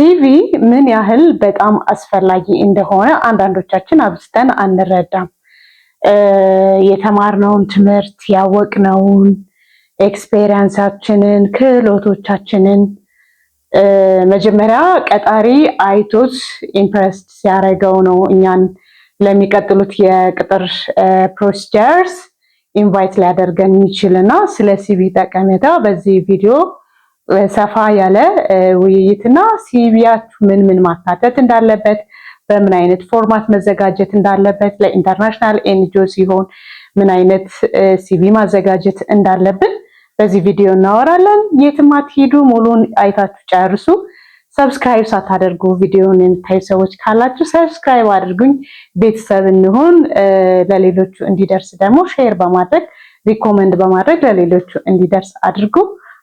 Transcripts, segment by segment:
ሲቪ ምን ያህል በጣም አስፈላጊ እንደሆነ አንዳንዶቻችን አብዝተን አንረዳም። የተማርነውን ትምህርት ያወቅነውን ኤክስፔሪየንሳችንን ክህሎቶቻችንን መጀመሪያ ቀጣሪ አይቶት ኢምፕረስድ ሲያደርገው ነው እኛን ለሚቀጥሉት የቅጥር ፕሮሲጀርስ ኢንቫይት ሊያደርገን የሚችልና ስለ ሲቪ ጠቀሜታ በዚህ ቪዲዮ ሰፋ ያለ ውይይትና ሲቪያችሁ ምን ማካተት እንዳለበት በምን አይነት ፎርማት መዘጋጀት እንዳለበት ለኢንተርናሽናል ኤንጂኦ ሲሆን ምን አይነት ሲቪ ማዘጋጀት እንዳለብን በዚህ ቪዲዮ እናወራለን። የትም አትሄዱ፣ ሙሉን አይታችሁ ጨርሱ። ሰብስክራይብ ሳታደርጉ ቪዲዮውን የምታዩ ሰዎች ካላችሁ ሰብስክራይብ አድርጉኝ፣ ቤተሰብ እንሁን። ለሌሎቹ እንዲደርስ ደግሞ ሼር በማድረግ ሪኮመንድ በማድረግ ለሌሎቹ እንዲደርስ አድርጉ።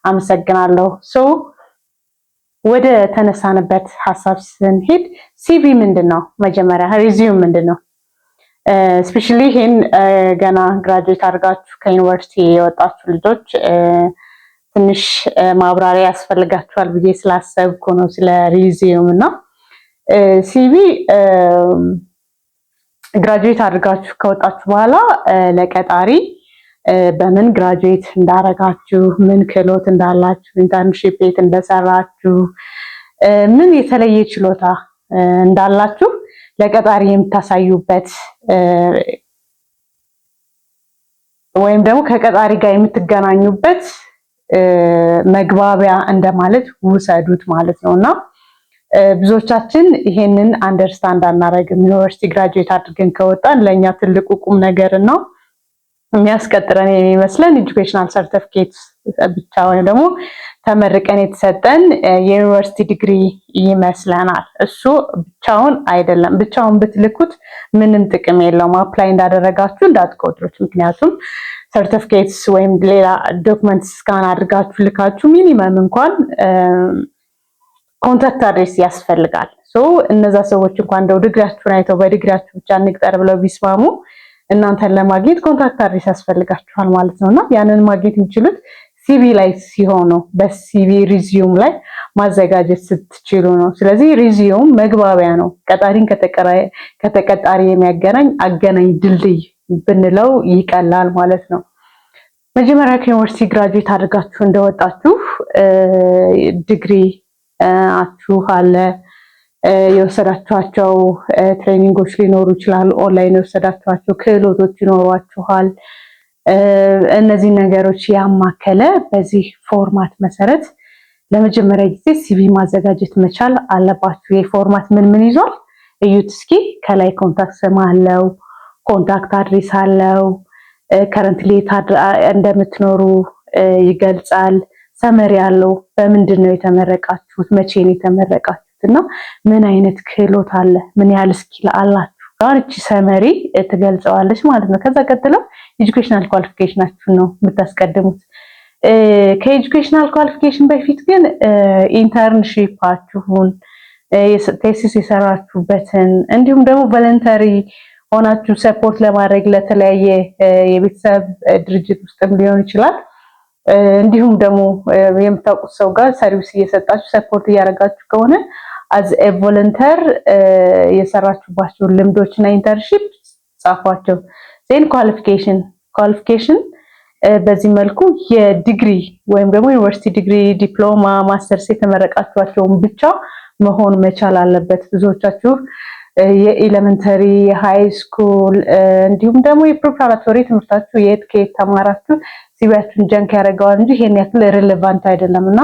አመሰግናለሁ። ወደ ተነሳንበት ሐሳብ ስንሄድ ሲቪ ምንድነው? መጀመሪያ ሪዚዩም ምንድነው? ስፔሻሊ ይሄን ገና ግራጁዌት አድርጋችሁ ከዩኒቨርሲቲ የወጣችሁ ልጆች ትንሽ ማብራሪያ ያስፈልጋችኋል ብዬ ስላሰብኩ ነው ስለ ሪዚዩም እና ሲቪ ግራጁዌት አድርጋችሁ ከወጣችሁ በኋላ ለቀጣሪ በምን ግራጁዌት እንዳረጋችሁ፣ ምን ክህሎት እንዳላችሁ፣ ኢንተርንሺፕ የት እንደሰራችሁ፣ ምን የተለየ ችሎታ እንዳላችሁ ለቀጣሪ የምታሳዩበት ወይም ደግሞ ከቀጣሪ ጋር የምትገናኙበት መግባቢያ እንደማለት ውሰዱት ማለት ነውና ብዙዎቻችን ይሄንን አንደርስታንድ አናረግም። ዩኒቨርሲቲ ግራጁዌት አድርገን ከወጣን ለኛ ትልቁ ቁም ነገር ነው የሚያስቀጥረን የሚመስለን ኤጁኬሽናል ሰርቲፊኬት ብቻ ወይም ደግሞ ተመርቀን የተሰጠን የዩኒቨርሲቲ ዲግሪ ይመስለናል። እሱ ብቻውን አይደለም። ብቻውን ብትልኩት ምንም ጥቅም የለውም። አፕላይ እንዳደረጋችሁ እንዳትቆጥሩት። ምክንያቱም ሰርቲፊኬትስ ወይም ሌላ ዶክመንትስ ስካን አድርጋችሁ ልካችሁ ሚኒመም እንኳን ኮንታክት አድሬስ ያስፈልጋል። እነዛ ሰዎች እንኳን እንደው ዲግሪያችሁን አይተው በዲግሪያችሁ ብቻ እንቅጠር ብለው ቢስማሙ እናንተን ለማግኘት ኮንታክት አድሬስ ያስፈልጋችኋል ማለት ነውና ያንን ማግኘት የሚችሉት ሲቪ ላይ ሲሆኑ በሲቪ ሪዚዩም ላይ ማዘጋጀት ስትችሉ ነው። ስለዚህ ሪዚዩም መግባቢያ ነው። ቀጣሪን ከተቀጣሪ የሚያገናኝ አገናኝ ድልድይ ብንለው ይቀላል ማለት ነው። መጀመሪያ ከዩኒቨርሲቲ ግራጁዌት አድርጋችሁ እንደወጣችሁ ዲግሪ አችሁ አለ የወሰዳችኋቸው ትሬኒንጎች ሊኖሩ ይችላሉ። ኦንላይን የወሰዳችኋቸው ክህሎቶች ይኖሯችኋል። እነዚህ ነገሮች ያማከለ በዚህ ፎርማት መሰረት ለመጀመሪያ ጊዜ ሲቪ ማዘጋጀት መቻል አለባችሁ። ይህ ፎርማት ምን ይዟል? እዩት እስኪ። ከላይ ኮንታክት ስም አለው፣ ኮንታክት አድሬስ አለው፣ ከረንትሊ እንደምትኖሩ ይገልጻል። ሰመሪ አለው። በምንድን ነው የተመረቃችሁት? መቼ ነው የተመረቃችሁት? እና ምን አይነት ክህሎት አለ? ምን ያህል ስኪል አላችሁ? እቺ ሰመሪ ትገልጸዋለች ማለት ነው። ከዛ ቀጥለው ኤጁኬሽናል ኳሊፊኬሽናችሁን ነው የምታስቀድሙት። ከኤጁኬሽናል ኳሊፊኬሽን በፊት ግን ኢንተርንሺፓችሁን፣ ቴሲስ የሰራችሁበትን እንዲሁም ደግሞ ቮለንተሪ ሆናችሁ ሰፖርት ለማድረግ ለተለያየ የቤተሰብ ድርጅት ውስጥም ሊሆን ይችላል እንዲሁም ደግሞ የምታውቁት ሰው ጋር ሰርቪስ እየሰጣችሁ ሰፖርት እያደረጋችሁ ከሆነ አዝ ኤ ቮለንተር የሰራችሁባቸው ልምዶችና ኢንተርንሺፕ ጻፏቸው። ዜን ኳሊፊኬሽን በዚህ መልኩ የዲግሪ ወይም ደግሞ ዩኒቨርሲቲ ዲግሪ፣ ዲፕሎማ፣ ማስተርስ የተመረቃችኋቸውን ብቻ መሆን መቻል አለበት። ብዙዎቻችሁ የኤሌመንተሪ፣ የሃይ ስኩል እንዲሁም ደግሞ የፕሪፓራቶሪ ትምህርታችሁ የት ከየት ተማራችሁ ሲቪያችሁን ጀንክ ያደርገዋል እንጂ ይሄን ያክል ሪሌቫንት አይደለምና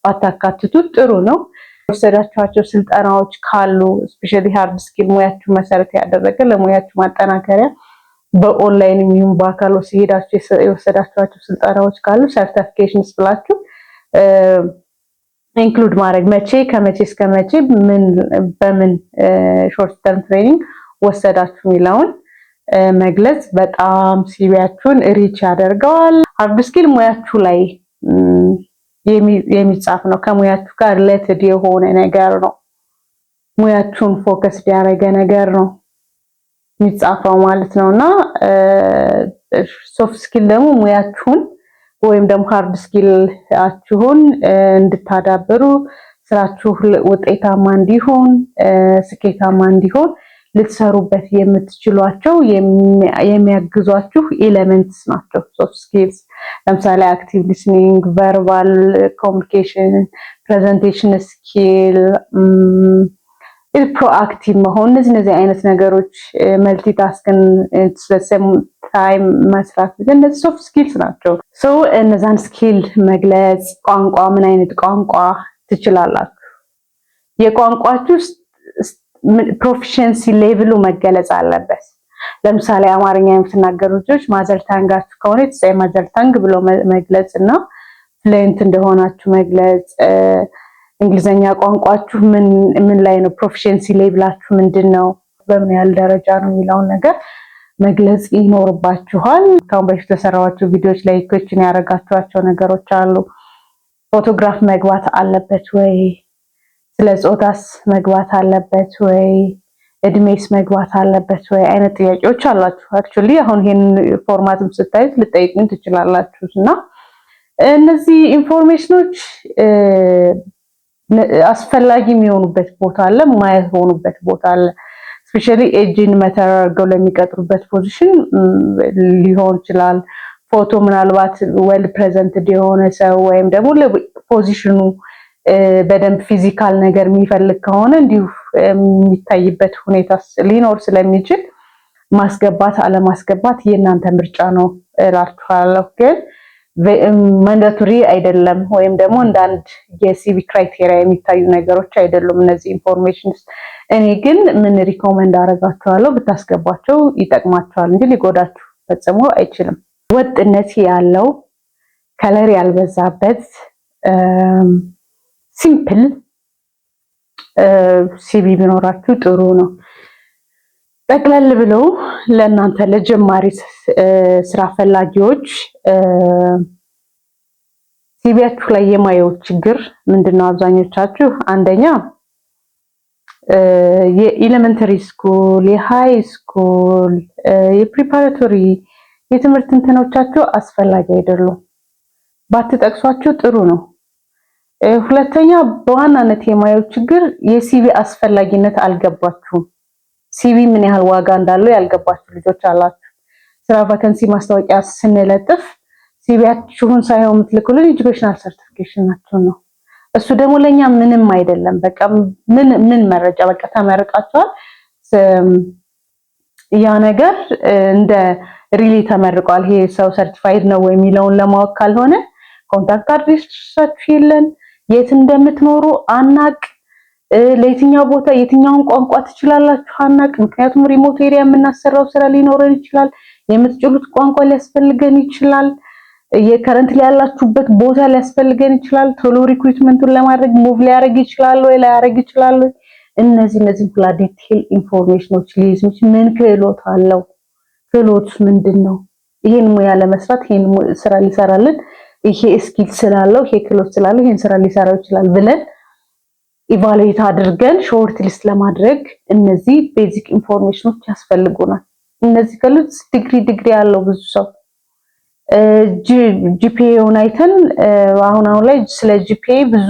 ባታካትቱት ጥሩ ነው። ወሰዳችኋቸው ስልጠናዎች ካሉ ስፔሻሊ ሃርድ ስኪል ሙያችሁ መሰረት ያደረገ ለሙያችሁ ማጠናከሪያ በኦንላይን የሚሆን በአካል ወስዳችሁ የወሰዳችኋቸው ስልጠናዎች ካሉ ሰርቲፊኬሽንስ ብላችሁ ኢንክሉድ ማድረግ ከመቼ እስከ መቼ በምን ሾርት ተርም ትሬኒንግ ወሰዳችሁ የሚለውን መግለጽ በጣም ሲቪያችሁን ሪች ያደርገዋል። ሃርድ ስኪል ሙያችሁ ላይ የሚጻፍ ነው። ከሙያችሁ ጋር ሪሌትድ የሆነ ነገር ነው። ሙያችሁን ፎከስ ያደረገ ነገር ነው የሚጻፈው ማለት ነውና ሶፍት ስኪል ደግሞ ሙያችሁን ወይም ደግሞ ሃርድ ስኪል አችሁን እንድታዳብሩ ስራችሁ ውጤታማ እንዲሆን ስኬታማ እንዲሆን ልትሰሩበት የምትችሏቸው የሚያግዟችሁ ኤሌመንትስ ናቸው ሶፍት ስኪልስ። ለምሳሌ አክቲቭ ሊስኒንግ፣ ቨርባል ኮሙኒኬሽን፣ ፕሬዘንቴሽን ስኪል፣ ፕሮአክቲቭ መሆን፣ እነዚህ አይነት ነገሮች፣ መልቲታስክን ሰም ታይም መስራት፣ እነዚህ ሶፍት ስኪልስ ናቸው። ሶ እነዛን ስኪል መግለጽ፣ ቋንቋ፣ ምን አይነት ቋንቋ ትችላላችሁ? የቋንቋችሁ ፕሮፊሸንሲ ሌቭሉ መገለጽ አለበት። ለምሳሌ አማርኛ የምትናገሩ ልጆች ማዘር ታንጋችሁ ከሆነ የተጻይ ማዘር ታንግ ብሎ መግለጽ እና ፍሉዌንት እንደሆናችሁ መግለጽ። እንግሊዘኛ ቋንቋችሁ ምን ላይ ነው? ፕሮፊሸንሲ ሌቭላችሁ ምንድነው? በምን ያህል ደረጃ ነው የሚለውን ነገር መግለጽ ይኖርባችኋል። ካሁን በፊት የሰራኋቸው ቪዲዮዎች ላይ ኮችን ያደረጋችኋቸው ነገሮች አሉ። ፎቶግራፍ መግባት አለበት ወይ? ስለ ጾታስ መግባት አለበት ወይ? እድሜስ መግባት አለበት ወይ? አይነት ጥያቄዎች አላችሁ። አክቹሊ አሁን ይሄን ፎርማትም ስታዩት ልጠይቁኝ ትችላላችሁ። እና እነዚህ ኢንፎርሜሽኖች አስፈላጊ የሚሆኑበት ቦታ አለ፣ የማይሆኑበት ቦታ አለ። ስፔሻሊ ኤጅን መተር አድርገው ለሚቀጥሩበት ፖዚሽን ሊሆን ይችላል። ፎቶ ምናልባት ዌል ፕሬዘንትድ የሆነ ሰው ወይም ደግሞ ለፖዚሽኑ በደንብ ፊዚካል ነገር የሚፈልግ ከሆነ እንዲሁ የሚታይበት ሁኔታ ሊኖር ስለሚችል ማስገባት አለማስገባት የእናንተ ምርጫ ነው እላችኋለሁ። ግን ማንዳቶሪ አይደለም፣ ወይም ደግሞ እንዳንድ የሲቪ ክራይቴሪያ የሚታዩ ነገሮች አይደሉም እነዚህ ኢንፎርሜሽንስ። እኔ ግን ምን ሪኮመንድ አደርጋችኋለሁ ብታስገቧቸው ይጠቅማችኋል እንጂ ሊጎዳችሁ ፈጽሞ አይችልም። ወጥነት ያለው ከለር ያልበዛበት ሲምፕል ሲቪ ቢኖራችሁ ጥሩ ነው። ጠቅለል ብለው ለእናንተ ለጀማሪ ስራ ፈላጊዎች ሲቪያችሁ ላይ የማየው ችግር ምንድነው? አብዛኞቻችሁ አንደኛ የኤሌመንተሪ ስኩል፣ የሃይ ስኩል፣ የፕሪፓራቶሪ የትምህርት እንትኖቻችሁ አስፈላጊ አይደሉም። ባትጠቅሷቸው ጥሩ ነው። ሁለተኛ በዋናነት የማየው ችግር የሲቪ አስፈላጊነት አልገባችሁም። ሲቪ ምን ያህል ዋጋ እንዳለው ያልገባችሁ ልጆች አላችሁ። ስራ ቫካንሲ ማስታወቂያ ስንለጥፍ ሲቪያችሁን ሳይሆን የምትልኩልን ኤጁኬሽናል ሰርቲፊኬሽናችሁን ነው። እሱ ደግሞ ለኛ ምንም አይደለም። በቃ ምን መረጃ በቃ ተመርቃችኋል፣ ያ ነገር እንደ ሪሊ ተመርቋል፣ ይሄ ሰው ሰርቲፋይድ ነው የሚለውን ለማወቅ ካልሆነ ኮንታክት አድሬሳችሁ የለን፣ የት እንደምትኖሩ አናቅ፣ ለየትኛው ቦታ የትኛውን ቋንቋ ትችላላችሁ አናቅ። ምክንያቱም ሪሞት ኤሪያ የምናሰራው ስራ ሊኖረን ይችላል፣ የምትችሉት ቋንቋ ሊያስፈልገን ይችላል፣ የከረንት ያላችሁበት ቦታ ሊያስፈልገን ይችላል፣ ቶሎ ሪክሩትመንቱን ለማድረግ ሙቭ ሊያደርግ ይችላል ወይ ላያደርግ ይችላል ወይ። እነዚህ ሁላ ዲቴል ኢንፎርሜሽኖች ሊይዝ ምን ክህሎት አለው፣ ክህሎት ምንድነው፣ ይሄን ሙያ ለመስራት ይሄን ስራ ሊሰራልን ይሄ ስኪል ስላለው ይሄ ክህሎት ስላለው ይሄን ስራ ሊሰራው ይችላል ብለን ኢቫሉዌት አድርገን ሾርት ሊስት ለማድረግ እነዚህ ቤዚክ ኢንፎርሜሽኖች ያስፈልጉናል። እነዚህ ክህሎት ዲግሪ ያለው ብዙ ሰው ጂፒኤውን አይተን አሁን ላይ ስለ ጂፒኤ ብዙ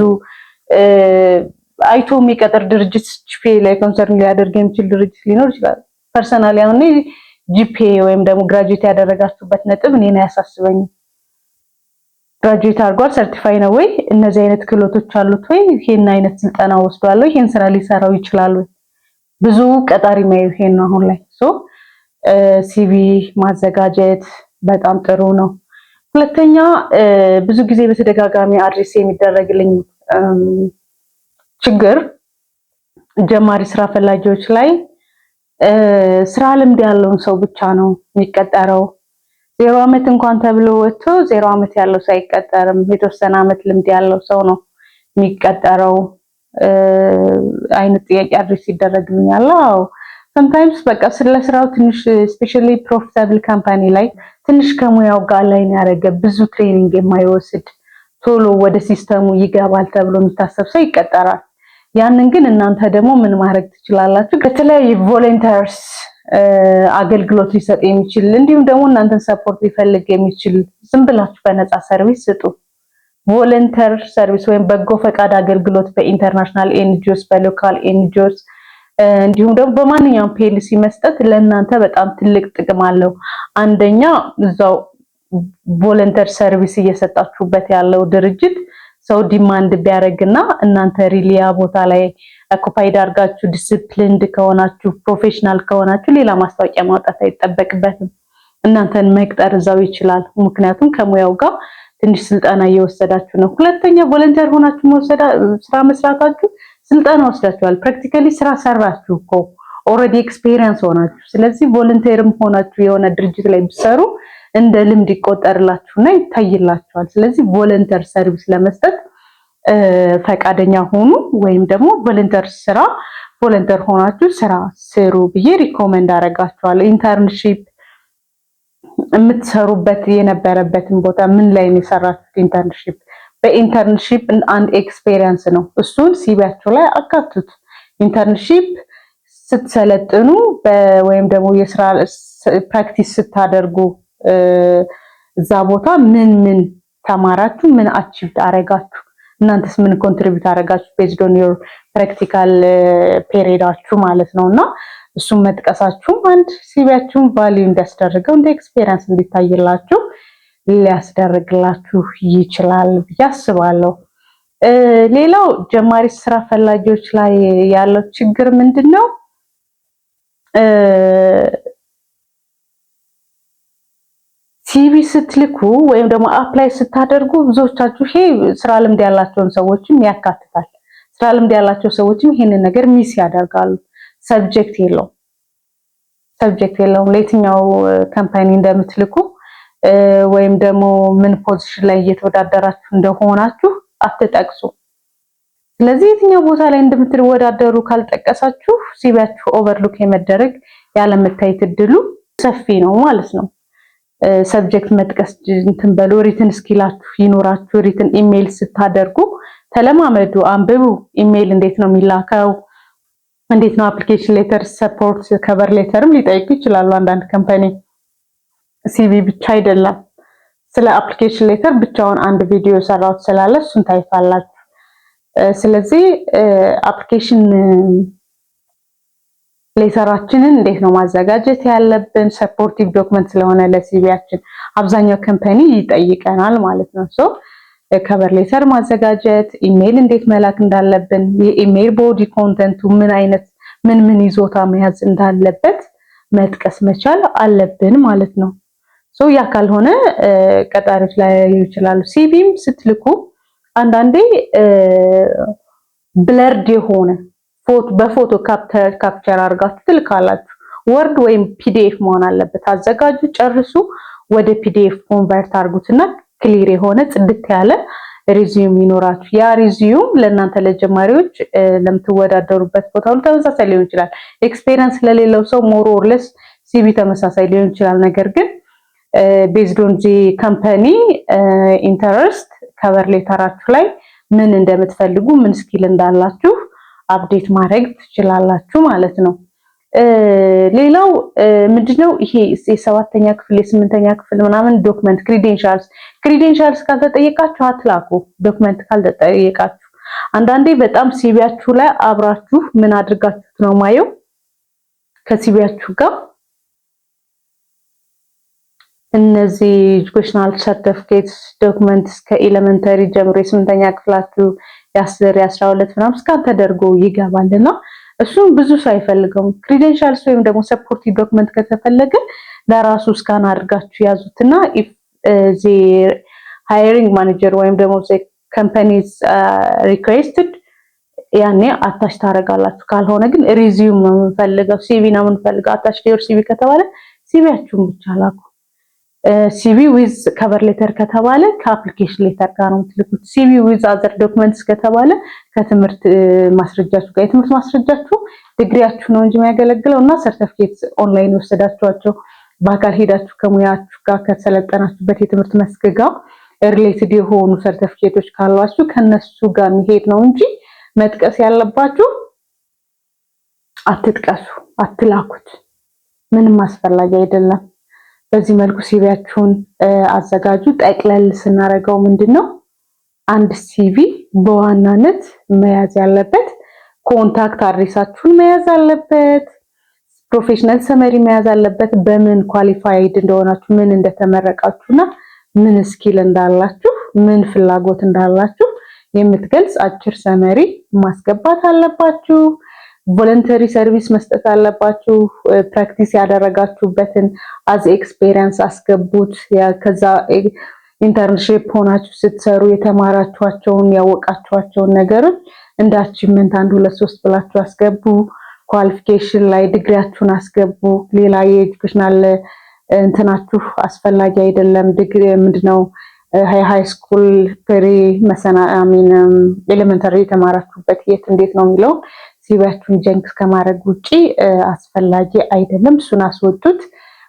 አይቶ የሚቀጥር ድርጅት ጂፒኤ ላይ ኮንሰርን ሊያደርግ የሚችል ድርጅት ሊኖር ይችላል። ፐርሰናሊ አሁን ጂፒኤ ወይም ደግሞ ግራጁዌት ያደረጋችሁበት ነጥብ እኔን አያሳስበኝም። ግራጁዌት አድርጓል፣ ሰርቲፋይ ነው ወይ፣ እነዚህ አይነት ክህሎቶች አሉት ወይ፣ ይሄን አይነት ስልጠና ወስዷል ወይ፣ ይሄን ስራ ሊሰራው ይችላል ወይ። ብዙ ቀጣሪ ማየው ይሄን ነው አሁን ላይ። ሲቪ ማዘጋጀት በጣም ጥሩ ነው። ሁለተኛ ብዙ ጊዜ በተደጋጋሚ አድሬስ የሚደረግልኝ ችግር ጀማሪ ስራ ፈላጊዎች ላይ ስራ ልምድ ያለውን ሰው ብቻ ነው የሚቀጠረው። 0 ዓመት እንኳን ተብሎ ወጥቶ 0 ዓመት ያለው ሰው አይቀጠርም። የተወሰነ ዓመት ልምድ ያለው ሰው ነው የሚቀጠረው አይነት ጥያቄ አድሬስ ይደረግልኛል። አዎ sometimes በቃ ስለስራው ትንሽ ስፔሻሊ ፕሮፊታብል ካምፓኒ ላይ ትንሽ ከሙያው ጋር ላይ ያደረገ ብዙ ትሬኒንግ የማይወስድ ቶሎ ወደ ሲስተሙ ይገባል ተብሎ የሚታሰብ ሰው ይቀጠራል። ያንን ግን እናንተ ደግሞ ምን ማድረግ ትችላላችሁ? ከተለያዩ ቮለንተርስ አገልግሎት ሊሰጥ የሚችል እንዲሁም ደግሞ እናንተን ሰፖርት ሊፈልግ የሚችል ዝም ብላችሁ በነፃ ሰርቪስ ስጡ። ቮለንተር ሰርቪስ ወይም በጎ ፈቃድ አገልግሎት በኢንተርናሽናል ኤንጂኦስ በሎካል ኤንጂኦስ እንዲሁም ደግሞ በማንኛውም ፒኤልሲ መስጠት ለእናንተ በጣም ትልቅ ጥቅም አለው። አንደኛ እዛው ቮለንተር ሰርቪስ እየሰጣችሁበት ያለው ድርጅት ሰው ዲማንድ ቢያደርግና እናንተ ሪሊያ ቦታ ላይ ኦኩፓይድ አድርጋችሁ ዲሲፕሊንድ ከሆናችሁ ፕሮፌሽናል ከሆናችሁ ሌላ ማስታወቂያ ማውጣት አይጠበቅበትም። እናንተን መቅጠር እዛው ይችላል። ምክንያቱም ከሙያው ጋር ትንሽ ስልጠና እየወሰዳችሁ ነው። ሁለተኛ ቮለንተር ሆናችሁ ስራ መስራታችሁ ስልጠና ወስዳችኋል። ፕራክቲካሊ ስራ ሰራችሁ እኮ ኦልሬዲ ኤክስፒሪየንስ ሆናችሁ። ስለዚህ ቮለንተርም ሆናችሁ የሆነ ድርጅት ላይ ብትሰሩ እንደ ልምድ ይቆጠርላችሁና ይታይላችኋል። ስለዚህ ቮለንተር ሰርቪስ ለመስጠት ፈቃደኛ ሆኑ ወይም ደግሞ ቮለንተር ሆናችሁ ስራ ስሩ ብዬ ሪኮመንድ አደርጋችኋለሁ። ኢንተርንሺፕ የምትሰሩበት የነበረበትን ቦታ ምን ላይ ነው የሰራችሁት? ኢንተርንሺፕ በኢንተርንሺፕ አንድ ኤክስፒሪየንስ ነው። እሱን ሲቪያችሁ ላይ አካቱት። ኢንተርንሺፕ ስትሰለጥኑ ወይም ደግሞ የስራ ፕራክቲስ ስታደርጉ እዛ ቦታ ምን ተማራችሁ? ምን አቺቭድ አረጋችሁ? እናንተስ ምን ኮንትሪቢዩት አረጋችሁ? ቤዝድ ኦን ዮር ፕራክቲካል ፔሪዳችሁ ማለት ነውና እሱም መጥቀሳችሁ አንድ ሲቪያችሁን ቫልዩ እንዲያስደርገው እንደ ኤክስፒሪየንስ እንዲታይላችሁ ሊያስደርግላችሁ ይችላል ብዬ አስባለሁ። ሌላው ጀማሪ ስራ ፈላጊዎች ላይ ያለው ችግር ምንድነው? ሲቪ ስትልኩ ወይም ደግሞ አፕላይ ስታደርጉ ብዙዎቻችሁ ይሄ ስራ ልምድ ያላቸውን ሰዎችም ያካትታል። ስራ ልምድ ያላቸው ሰዎችም ይሄንን ነገር ሚስ ያደርጋሉ። ሰብጀክት የለውም ለየትኛው ካምፓኒ እንደምትልኩ ወይም ደግሞ ምን ፖዚሽን ላይ እየተወዳደራችሁ እንደሆናችሁ አትጠቅሱ። ስለዚህ የትኛው ቦታ ላይ እንደምትወዳደሩ ካልጠቀሳችሁ ሲቪያችሁ ኦቨርሉክ የመደረግ ያለመታየት እድሉ ሰፊ ነው ማለት ነው። ሰብጀክት መጥቀስ እንትን በሉ። ሪትን ስኪላችሁ ይኖራችሁ። ሪትን ኢሜይል ስታደርጉ ተለማመዱ፣ አንብቡ። ኢሜይል እንዴት ነው የሚላከው? እንዴት ነው አፕሊኬሽን ሌተር ሰፖርት ከቨር ሌተርም ሊጠይቁ ይችላሉ አንዳንድ ካምፓኒ። ሲቪ ብቻ አይደለም። ስለ አፕሊኬሽን ሌተር ብቻውን አንድ ቪዲዮ ሰራውት ስላለ እሱን ታይፋላችሁ። ስለዚህ አፕሊኬሽን ሌተራችንን እንዴት ነው ማዘጋጀት ያለብን? ሰፖርቲቭ ዶክመንት ስለሆነ ለሲቪያችን አብዛኛው ካምፓኒ ይጠይቀናል ማለት ነው። ሶ ከቨር ሌተር ማዘጋጀት፣ ኢሜይል እንዴት መላክ እንዳለብን፣ የኢሜይል ቦዲ ኮንተንቱ ምን ይዞታ መያዝ እንዳለበት መጥቀስ መቻል አለብን ማለት ነው። ሶ ያ ካልሆነ ቀጣሪዎች ላይ ይችላሉ። ሲቪም ስትልኩ አንዳንዴ ብለርድ የሆነ በፎቶ ካፕቸር አድርጋችሁ ትልካላችሁ። ወርድ ወይም ፒዲኤፍ መሆን አለበት። አዘጋጁ፣ ጨርሱ፣ ወደ ፒዲኤፍ ኮንቨርት አድርጉትና ክሊር የሆነ ጽድት ያለ ሪዚዩም ይኖራችሁ። ያ ሪዚዩም ለእናንተ ለጀማሪዎች ለምትወዳደሩበት ቦታ ሁሉ ተመሳሳይ ሊሆን ይችላል። ኤክስፔሪየንስ ለሌለው ሰው ሞር ኦር ለስ ሲቪ ተመሳሳይ ሊሆን ይችላል። ነገር ግን ቤዝድ ኦን ዚ ካምፓኒ ኢንተረስት ከቨር ሌተራችሁ ላይ ምን እንደምትፈልጉ ምን ስኪል እንዳላችሁ አፕዴት ማድረግ ትችላላችሁ ማለት ነው። ሌላው ምንድነው ይሄ የሰባተኛ ክፍል የስምንተኛ ክፍል ምናምን ዶክመንት ክሬዴንሻልስ ካልተጠየቃችሁ አትላኩ። ዶክመንት ካልተጠየቃችሁ አንዳንዴ በጣም ሲቪያችሁ ላይ አብራችሁ ምን አድርጋችሁት ነው ማየው ከሲቪያችሁ ጋር እነዚህ ኤጁኬሽናል ሰርቲፊኬትስ ዶክመንትስ ከኤሌመንተሪ ጀምሮ የስምንተኛ ክፍላችሁ የ10 የ12 ምናምን እስካን ተደርጎ ይገባልና እሱም ብዙ ሳይፈልገው ክሬዴንሻልስ ወይም ደግሞ ሰፖርቲቭ ዶክመንት ከተፈለገ ለራሱ ስካን አድርጋችሁ ያዙትና ኢፍ ዚ ሃይሪንግ ማኔጀር ወይም ደግሞ ዚ ካምፓኒስ ሪኩዌስትድ ያኔ አታች ታረጋላችሁ። ካልሆነ ግን ሪዚዩም ነው የምንፈልገው፣ ሲቪ ነው የምንፈልገው። አታች ዲዮር ሲቪ ከተባለ ሲቪያችሁን ብቻ ላኩ። ሲቪ ዊዝ ከቨር ሌተር ከተባለ ከአፕሊኬሽን ሌተር ጋር ነው የምትልኩት። ሲቪ ዊዝ አዘር ዶክመንትስ ከተባለ ከትምህርት ማስረጃችሁ ጋር። የትምህርት ማስረጃችሁ ዲግሪያችሁ ነው እንጂ የሚያገለግለው እና ሰርቲፊኬት ኦንላይን ወሰዳችኋቸው በአካል ሄዳችሁ ከሙያችሁ ጋር ከተሰለጠናችሁበት የትምህርት መስክ ጋር ሪሌትድ የሆኑ ሰርቲፊኬቶች ካሏችሁ ከነሱ ጋር የሚሄድ ነው እንጂ መጥቀስ ያለባችሁ አትጥቀሱ፣ አትላኩት። ምንም አስፈላጊ አይደለም። በዚህ መልኩ ሲቪያችሁን አዘጋጁ። ጠቅለል ስናረገው ምንድነው አንድ ሲቪ በዋናነት መያዝ ያለበት ኮንታክት አድሬሳችሁን መያዝ አለበት። ፕሮፌሽናል ሰመሪ መያዝ አለበት። በምን ኳሊፋይድ እንደሆናችሁ፣ ምን እንደተመረቃችሁና ምን ስኪል እንዳላችሁ፣ ምን ፍላጎት እንዳላችሁ የምትገልጽ አጭር ሰመሪ ማስገባት አለባችሁ። ቮለንተሪ ሰርቪስ መስጠት አለባችሁ። ፕራክቲስ ያደረጋችሁበትን አዝ ኤክስፔሪየንስ አስገቡት። ከዛ ኢንተርንሺፕ ሆናችሁ ስትሰሩ የተማራችኋቸውን ያወቃችኋቸውን ነገሮች እንደ አቺቭመንት 1 2 3 ብላችሁ አስገቡ። ኳሊፊኬሽን ላይ ዲግሪያችሁን አስገቡ። ሌላ የኤጁኬሽናል እንትናችሁ አስፈላጊ አይደለም። ዲግሪ ምንድነው ሃይ ስኩል ፕሪ መሰናሚንም ኤሌመንተሪ የተማራችሁበት የት እንዴት ነው የሚለው ሲቪያችሁን ጀንክ ከማድረግ ውጪ አስፈላጊ አይደለም። እሱን አስወጡት።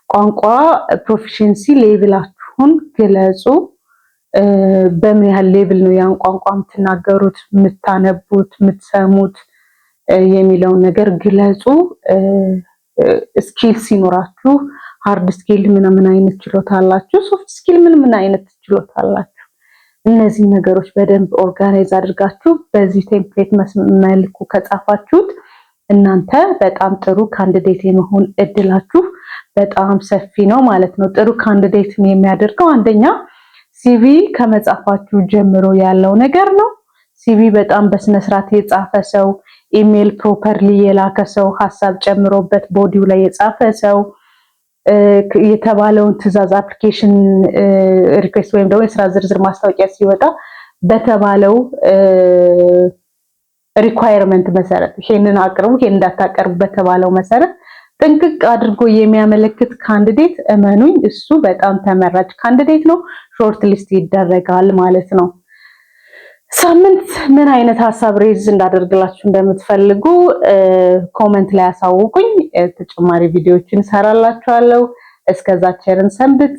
ቋንቋ ፕሮፊሺየንሲ ሌቭላችሁን ግለጹ። በምን ያህል ሌቭል ነው ያን ቋንቋ የምትናገሩት፣ የምታነቡት፣ የምትሰሙት የሚለውን ነገር ግለጹ። ስኪል ሲኖራችሁ ሃርድ ስኪል ምን አይነት ችሎታ አላችሁ፣ ሶፍት ስኪል ምን አይነት ችሎታ አላችሁ፣ እነዚህ ነገሮች በደንብ ኦርጋናይዝ አድርጋችሁ በዚህ ቴምፕሌት መልኩ ከጻፋችሁት እናንተ በጣም ጥሩ ካንዲዴት የመሆን እድላችሁ በጣም ሰፊ ነው ማለት ነው። ጥሩ ካንዲዴት የሚያደርገው አንደኛ ሲቪ ከመጻፋችሁ ጀምሮ ያለው ነገር ነው። ሲቪ በጣም በስነ ስርዓት የጻፈ ሰው፣ ኢሜል ፕሮፐርሊ የላከ ሰው፣ ሐሳብ ጨምሮበት ቦዲው ላይ የጻፈ ሰው፣ የተባለውን ትዕዛዝ አፕሊኬሽን ሪኩዌስት ወይም ደግሞ የስራ ዝርዝር ማስታወቂያ ሲወጣ በተባለው ሪኳየርመንት መሰረት ይሄንን አቅርቡ፣ ይሄን እንዳታቀርቡ በተባለው መሰረት ጥንቅቅ አድርጎ የሚያመለክት ካንዲዴት እመኑኝ እሱ በጣም ተመራጭ ካንዲዴት ነው። ሾርት ሊስት ይደረጋል ማለት ነው። ሳምንት ምን አይነት ሐሳብ ሬዝ እንዳደርግላችሁ እንደምትፈልጉ ኮሜንት ላይ አሳውቁኝ። ተጨማሪ ቪዲዮዎችን ሰራላችኋለሁ። እስከዛ ቸርን ሰንብት።